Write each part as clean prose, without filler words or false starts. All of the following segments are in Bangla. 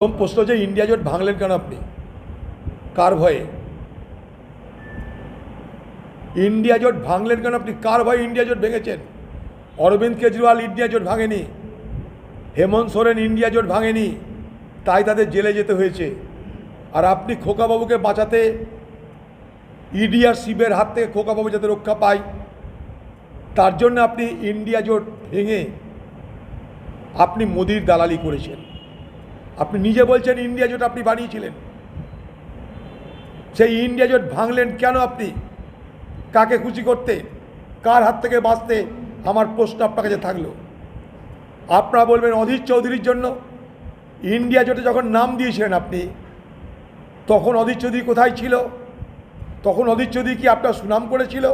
প্রশ্ন যে ইন্ডিয়া জোট ভাঙলেন কেন আপনি? কার ভয়ে ইন্ডিয়া জোট ভাঙলেন কেন আপনি? কার ভয়ে ইন্ডিয়া জোট ভেঙেছেন? অরবিন্দ কেজরিওয়াল ইন্ডিয়া জোট ভাঙেনি, হেমন্ত সোরেন ইন্ডিয়া জোট ভাঙেনি, তাই তাদের জেলে যেতে হয়েছে। আর আপনি খোকাবাবুকে বাঁচাতে, ইডি আর সিবিআইয়ের হাত থেকে খোকাবাবু যাতে রক্ষা পায়, তার জন্য আপনি ইন্ডিয়া জোট ভেঙে আপনি মোদির দালালি করেছেন। আপনি নিজে বলছেন ইন্ডিয়া জোট আপনি বানিয়েছিলেন। সেই ইন্ডিয়া জোট ভাঙলেন কেন আপনি? কাকে খুশি করতে, কার হাত থেকে বাঁচতে? আমার প্রশ্ন আপনার কাছে থাকলো। আপনারা বলবেন অধীর চৌধুরীর জন্য। ইন্ডিয়া জোটে যখন নাম দিয়েছিলেন আপনি, তখন অধীর চৌধুরী কোথায় ছিল? তখন অধীর চৌধুরী কি আপনার সুনাম করেছিল?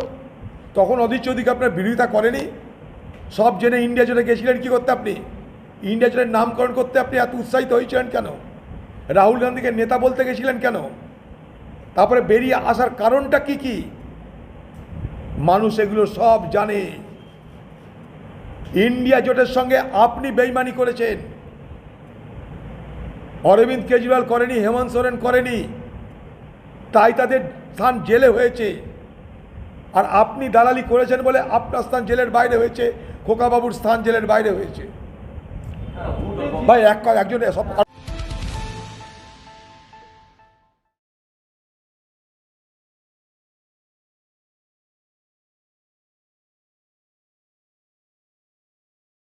তখন অধীর চৌধুরীকে আপনার বিরোধিতা করেনি? সব জেনে ইন্ডিয়া জোটে গেছিলেন কি করতে আপনি? ইন্ডিয়া জোটের নামকরণ করতে আপনি এত উৎসাহিত হয়েছিলেন কেন? রাহুল গান্ধীকে নেতা বলতে গেছিলেন কেন? তারপরে বেরিয়ে আসার কারণটা কি কি? মানুষ এগুলো সব জানে। ইন্ডিয়া জোটের সঙ্গে আপনি বেইমানি করেছেন। অরবিন্দ কেজরিওয়াল করেনি, হেমন্ত সোরেন করেনি, তাই তাদের স্থান জেলে হয়েছে। আর আপনি দালালি করেছেন বলে আপনার স্থান জেলের বাইরে হয়েছে, খোকাবাবুর স্থান জেলের বাইরে হয়েছে। ভাই একজন সব